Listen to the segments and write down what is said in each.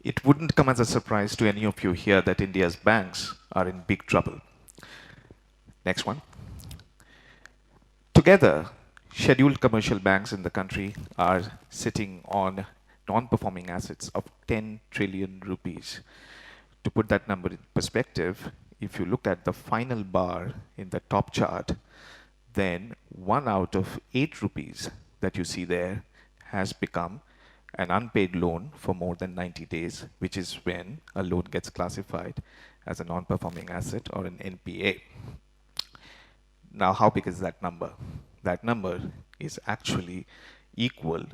It wouldn't come as a surprise to any of you here that India's banks are in big trouble. Next one. Together, scheduled commercial banks in the country are sitting on non-performing assets of 10 trillion rupees. To put that number in perspective, if you look at the final bar in the top chart, then 1 out of 8 rupees that you see there has become an unpaid loan for more than 90 days, which is when a loan gets classified as a non-performing asset or an NPA. Now, how big is that number? That number is actually equal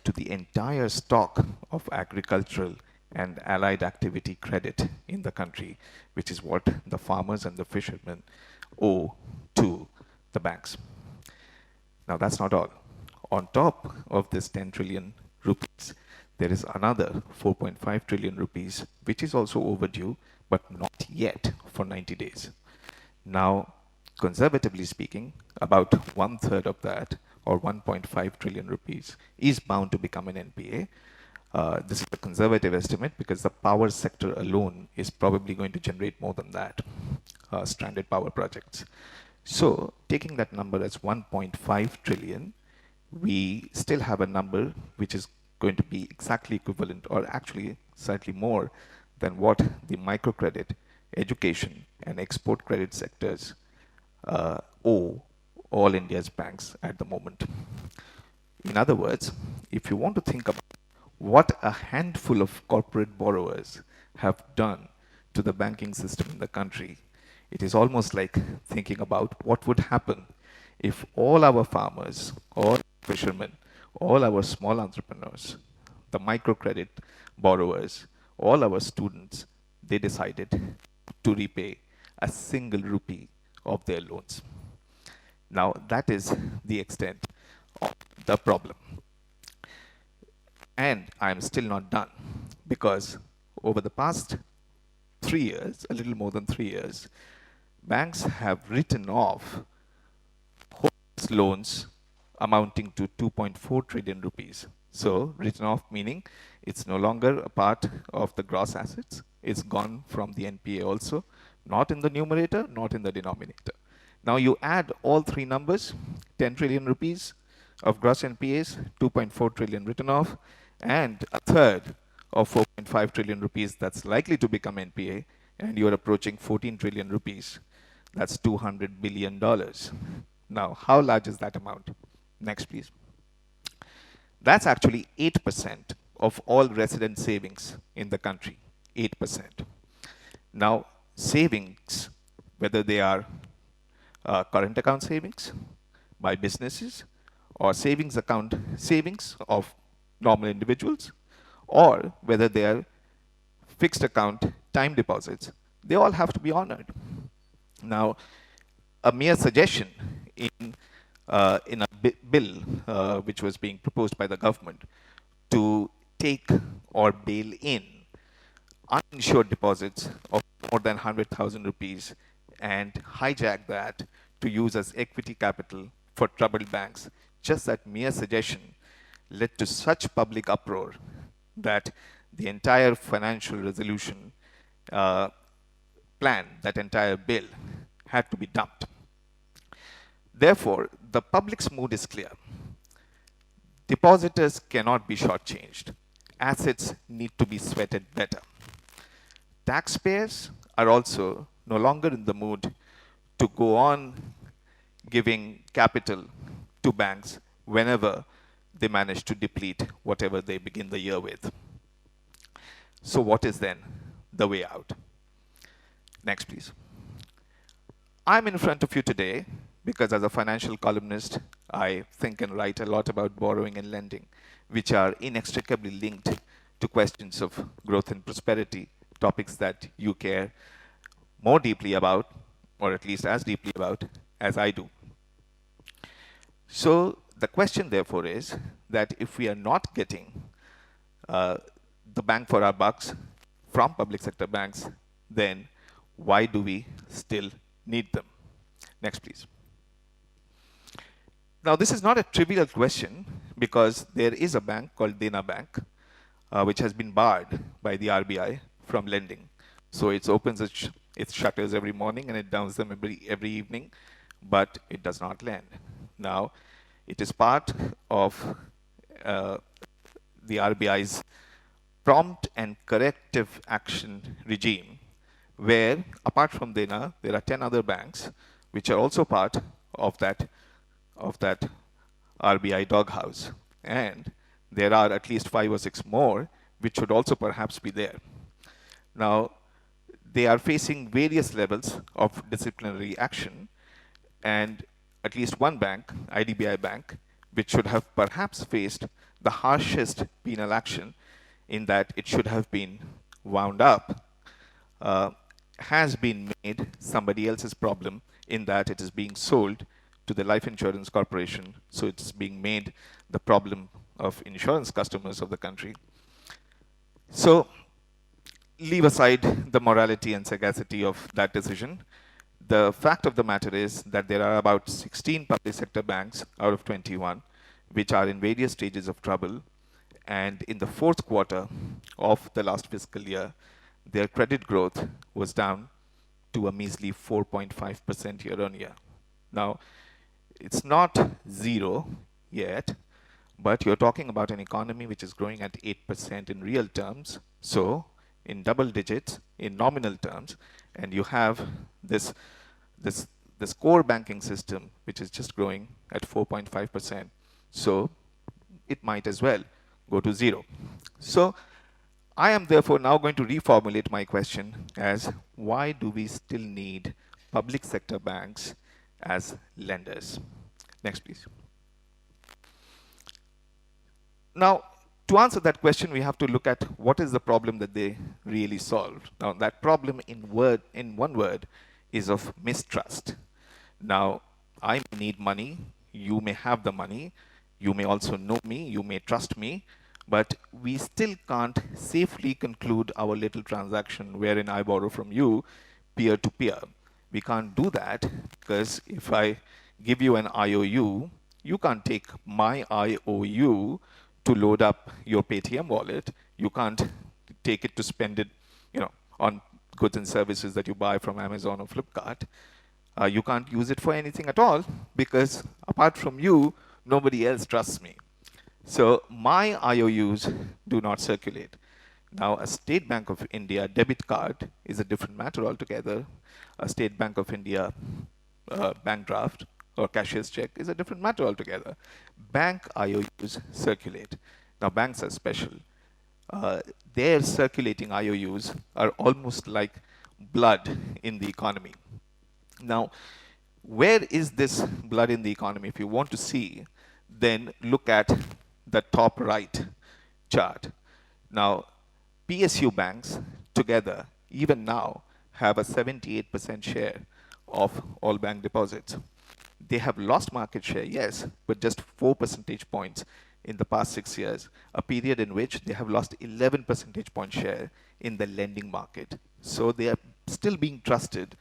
to the entire stock of agricultural and allied activity credit in the country, which is what the farmers and the fishermen owe to the banks. Now, that's not all. On top of this 10 trillion rupees, there is another 4.5 trillion rupees, which is also overdue, but not yet for 90 days. Now, conservatively speaking, about 1/3 of that, or 1.5 trillion rupees, is bound to become an NPA. This is a conservative estimate because the power sector alone is probably going to generate more than that, stranded power projects. So, taking that number as 1.5 trillion, we still have a number which is going to be exactly equivalent, or actually slightly more than what the microcredit, education, and export credit sectors owe all India's banks at the moment. In other words, if you want to think about what a handful of corporate borrowers have done to the banking system in the country, it is almost like thinking about what would happen if all our farmers, all fishermen, all our small entrepreneurs, the microcredit borrowers, all our students, they decided to repay a single rupee of their loans. Now, that is the extent of the problem. And I'm still not done, because over the past 3 years, a little more than 3 years, banks have written off loans amounting to 2.4 trillion rupees. So, written off meaning it's no longer a part of the gross assets. It's gone from the NPA also, not in the numerator, not in the denominator. Now you add all three numbers, 10 trillion rupees of gross NPAs, 2.4 trillion written off, and a third of 4.5 trillion rupees that's likely to become NPA, and you're approaching 14 trillion rupees. That's $200 billion. Now, how large is that amount? Next, please. That's actually 8% of all resident savings in the country. 8%. Now, savings, whether they are current account savings by businesses, or savings account savings of normal individuals, or whether they are fixed account time deposits, they all have to be honored. Now, a mere suggestion in a bill which was being proposed by the government to take or bail in uninsured deposits of more than 100,000 rupees and hijack that to use as equity capital for troubled banks, just that mere suggestion led to such public uproar that the entire financial resolution plan, that entire bill, had to be dumped. Therefore, the public's mood is clear. Depositors cannot be shortchanged. Assets need to be sweated better. Taxpayers are also no longer in the mood to go on giving capital to banks whenever they manage to deplete whatever they begin the year with. So what is then the way out? Next, please. I'm in front of you today because as a financial columnist, I think and write a lot about borrowing and lending, which are inextricably linked to questions of growth and prosperity, topics that you care more deeply about, or at least as deeply about, as I do. So the question, therefore, is that if we are not getting the bang for our bucks from public sector banks, then why do we still need them? Next, please. Now, this is not a trivial question because there is a bank called Dena Bank, which has been barred by the RBI from lending. So it opens its shutters every morning and it downs them every evening, but it does not lend. Now, it is part of uh, the RBI's prompt and corrective action regime, where apart from Dena, there are 10 other banks which are also part of that RBI doghouse. And there are at least 5 or 6 more which should also perhaps be there. Now, they are facing various levels of disciplinary action, and at least one bank, IDBI Bank, which should have perhaps faced the harshest penal action in that it should have been wound up, uh, has been made somebody else's problem in that it is being sold to the life insurance corporation. So it's being made the problem of insurance customers of the country. So leave aside the morality and sagacity of that decision. The fact of the matter is that there are about 16 public sector banks out of 21 which are in various stages of trouble. And in the fourth quarter of the last fiscal year, their credit growth was down to a measly 4.5% year on year. Now, it's not zero yet, but you're talking about an economy which is growing at 8% in real terms, so in double digits in nominal terms, and you have this core banking system which is just growing at 4.5%. So it might as well go to zero. So I am therefore now going to reformulate my question as, why do we still need public sector banks as lenders? Next, please. Now, to answer that question, we have to look at what is the problem that they really solve. Now, that problem in one word is of mistrust. Now, I need money, you may have the money, you may also know me, you may trust me, but we still can't safely conclude our little transaction wherein I borrow from you peer to peer. We can't do that because if I give you an IOU, you can't take my IOU to load up your Paytm wallet. You can't take it to spend it, on goods and services that you buy from Amazon or Flipkart. You can't use it for anything at all because apart from you, nobody else trusts me. So my IOUs do not circulate. Now, a State Bank of India debit card is a different matter altogether. A State Bank of India bank draft or cashier's check is a different matter altogether. Bank IOUs circulate. Now, banks are special. Their circulating IOUs are almost like blood in the economy. Now, where is this blood in the economy? If you want to see, then look at the top right chart. Now, PSU banks together, even now, have a 78% share of all bank deposits. They have lost market share, yes, but just 4 percentage points in the past 6 years, a period in which they have lost 11 percentage point share in the lending market. So they are still being trusted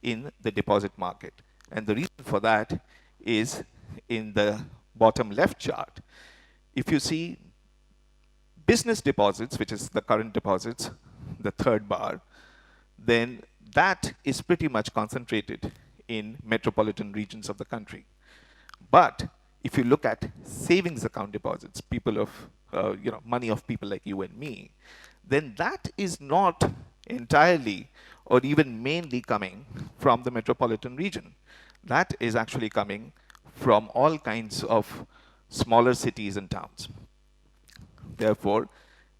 in the deposit market. And the reason for that is in the bottom left chart. If you see business deposits, which is the current deposits, the third bar, then that is pretty much concentrated in metropolitan regions of the country. But if you look at savings account deposits, people of, money of people like you and me, then that is not entirely or even mainly coming from the metropolitan region. That is actually coming from all kinds of smaller cities and towns. Therefore,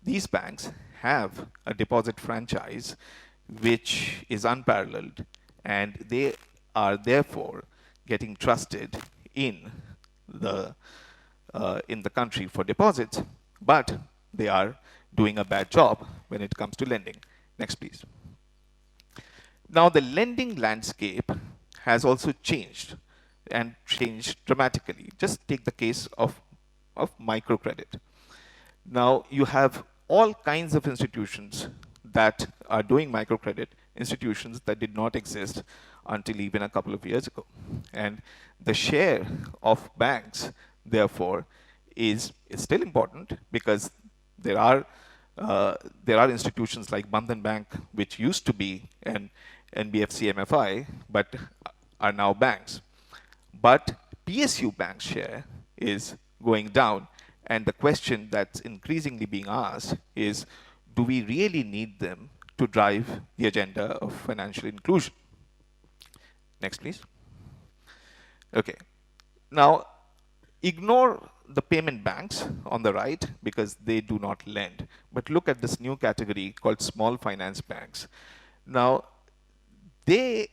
these banks have a deposit franchise which is unparalleled, and they are therefore getting trusted in the country for deposits, but they are doing a bad job when it comes to lending. Next, please. Now, the lending landscape has also changed and changed dramatically. Just take the case of microcredit. Now, you have all kinds of institutions that are doing microcredit, institutions that did not exist until even a couple of years ago. And the share of banks, therefore, is still important because there are There are institutions like Bandhan Bank, which used to be an NBFC MFI, but are now banks. But PSU bank share is going down. And the question that's increasingly being asked is, do we really need them to drive the agenda of financial inclusion? Next, please. Okay. Now, ignore the payment banks on the right because they do not lend. But look at this new category called small finance banks. Now, they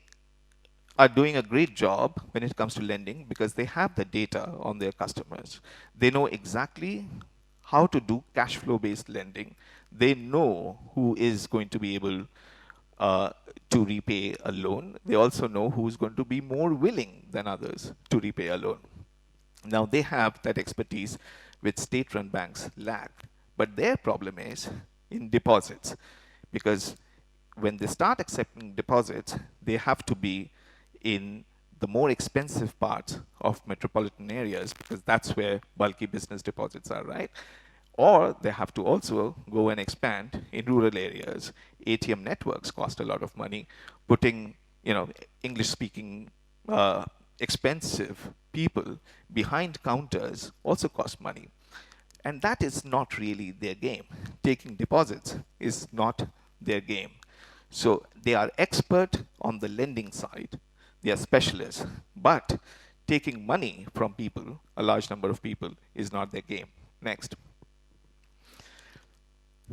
are doing a great job when it comes to lending because they have the data on their customers. They know exactly how to do cash flow based lending. They know who is going to be able uh, to repay a loan. They also know who's going to be more willing than others to repay a loan. Now they have that expertise which state-run banks lack. But their problem is in deposits, because when they start accepting deposits, they have to be in the more expensive parts of metropolitan areas because that's where bulky business deposits are, right? Or they have to also go and expand in rural areas. ATM networks cost a lot of money. Putting, English-speaking expensive people behind counters also cost money. And that is not really their game. Taking deposits is not their game. So they are expert on the lending side. They are specialists. But taking money from people, a large number of people, is not their game. Next.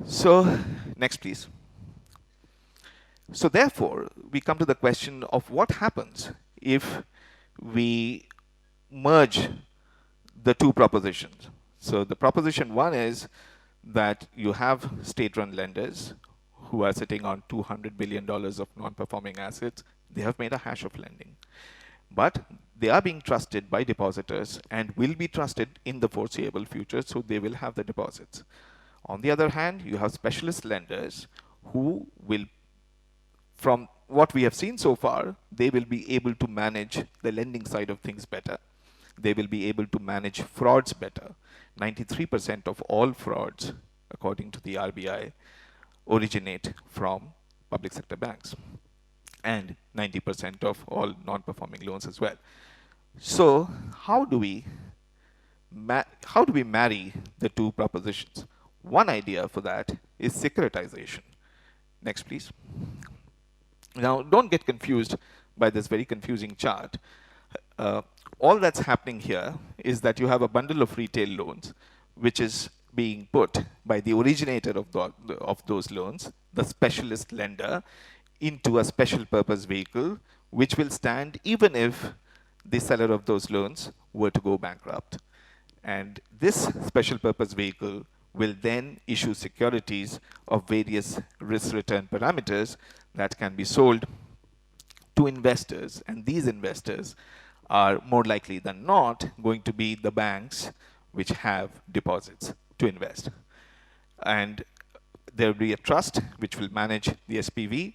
So, next please. So therefore, we come to the question of what happens if we merge the two propositions. So the proposition one is that you have state-run lenders who are sitting on $200 billion of non-performing assets. They have made a hash of lending. But they are being trusted by depositors and will be trusted in the foreseeable future, so they will have the deposits. On the other hand, you have specialist lenders who will, from what we have seen so far, they will be able to manage the lending side of things better. They will be able to manage frauds better. 93% of all frauds, according to the RBI, originate from public sector banks, and 90% of all non-performing loans as well. So how do we marry the two propositions? One idea for that is securitization. Next, please. Now, don't get confused by this very confusing chart. All that's happening here is that you have a bundle of retail loans, which is being put by the originator of those loans, the specialist lender, into a special purpose vehicle, which will stand even if the seller of those loans were to go bankrupt. And this special purpose vehicle will then issue securities of various risk return parameters that can be sold to investors. And these investors are more likely than not going to be the banks which have deposits to invest. And there will be a trust which will manage the SPV.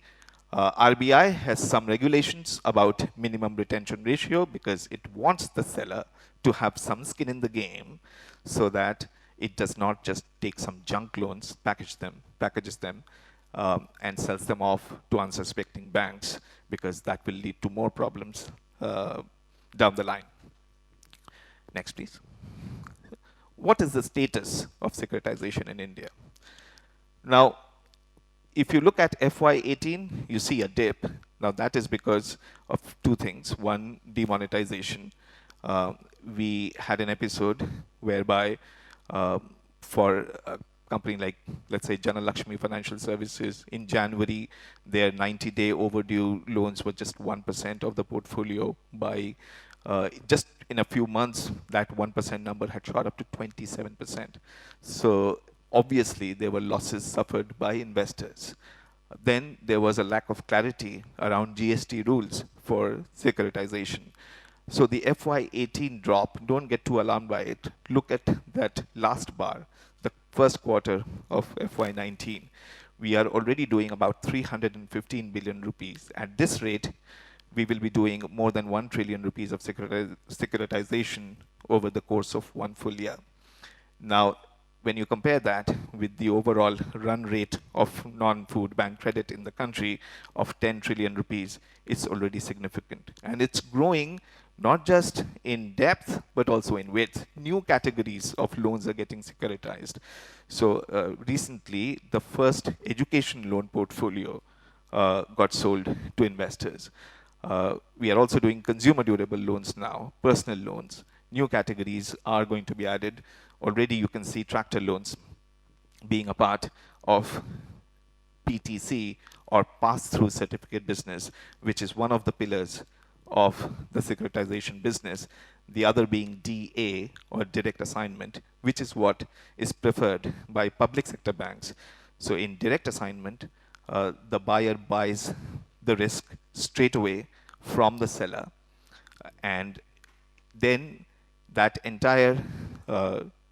RBI has some regulations about minimum retention ratio because it wants the seller to have some skin in the game so that it does not just take some junk loans, packages them, and sells them off to unsuspecting banks, because that will lead to more problems down the line. Next, please. What is the status of securitization in India? Now, if you look at FY18, you see a dip. Now, that is because of two things. One, demonetization. We had an episode whereby for a company like, let's say, Jana Lakshmi Financial Services, in January, their 90-day overdue loans were just 1% of the portfolio. By just in a few months, that 1% number had shot up to 27%. So obviously, there were losses suffered by investors. Then there was a lack of clarity around GST rules for securitization. So the FY18 drop, don't get too alarmed by it. Look at that last bar, the first quarter of FY19. We are already doing about 315 billion rupees. At this rate, we will be doing more than 1 trillion rupees of securitization over the course of one full year. Now, when you compare that with the overall run rate of non-food bank credit in the country of 10 trillion rupees, it's already significant. And it's growing not just in depth, but also in width. New categories of loans are getting securitized. So recently, the first education loan portfolio got sold to investors. We are also doing consumer durable loans now, personal loans. New categories are going to be added. Already you can see tractor loans being a part of PTC or pass-through certificate business, which is one of the pillars of the securitization business, the other being DA or direct assignment, which is what is preferred by public sector banks. So in direct assignment, the buyer buys the risk straight away from the seller, and then that entire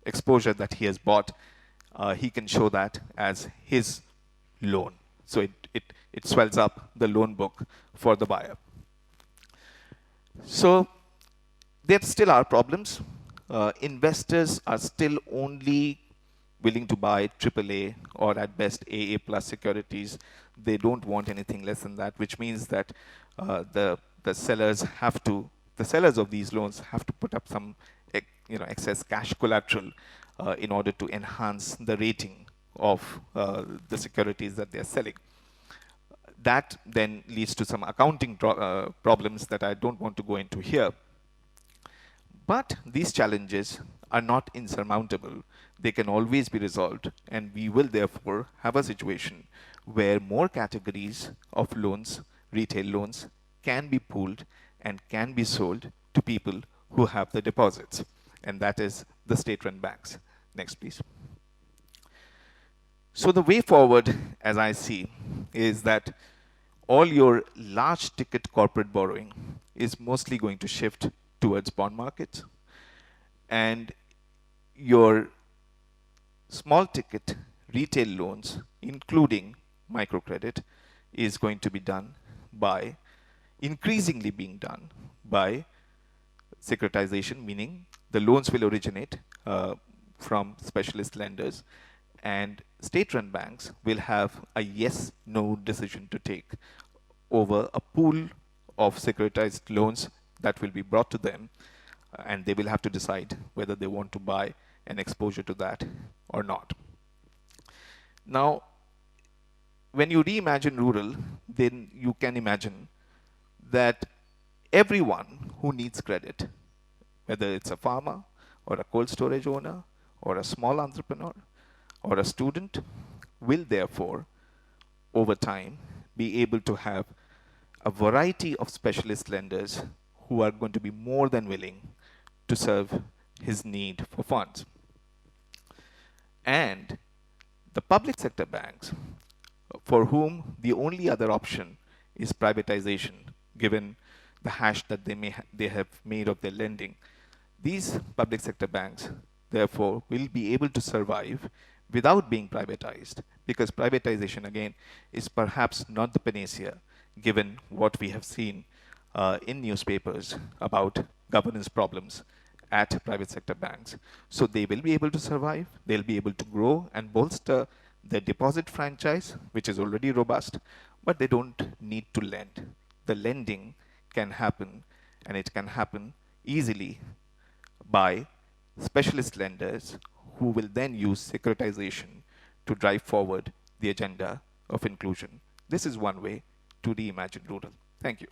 exposure that he has bought, he can show that as his loan. So it swells up the loan book for the buyer. So there still are problems. Investors are still only willing to buy AAA or at best AA plus securities. They don't want anything less than that, which means that the sellers of these loans have to put up some excess cash collateral in order to enhance the rating of the securities that they're selling. That then leads to some accounting problems that I don't want to go into here. But these challenges are not insurmountable. They can always be resolved, and we will therefore have a situation where more categories of loans, retail loans, can be pooled and can be sold to people who have the deposits, and that is the state-run banks. Next, please. So the way forward, as I see, is that all your large ticket corporate borrowing is mostly going to shift towards bond markets, and your small ticket retail loans, including microcredit, is going to be done by, increasingly being done by securitization, meaning the loans will originate from specialist lenders, and state-run banks will have a yes-no decision to take over a pool of securitized loans that will be brought to them, and they will have to decide whether they want to buy an exposure to that or not. Now, when you reimagine rural, then you can imagine that everyone who needs credit, whether it's a farmer or a cold storage owner or a small entrepreneur or a student, will therefore, over time, be able to have a variety of specialist lenders who are going to be more than willing to serve his need for funds. And the public sector banks, for whom the only other option is privatization, given the hash that they have made of their lending, these public sector banks, therefore, will be able to survive without being privatized, because privatization, again, is perhaps not the panacea, given what we have seen in newspapers about governance problems at private sector banks. So they will be able to survive, they'll be able to grow and bolster their deposit franchise, which is already robust, but they don't need to lend. The lending can happen, and it can happen easily by specialist lenders who will then use securitization to drive forward the agenda of inclusion. This is one way to reimagine rural. Thank you.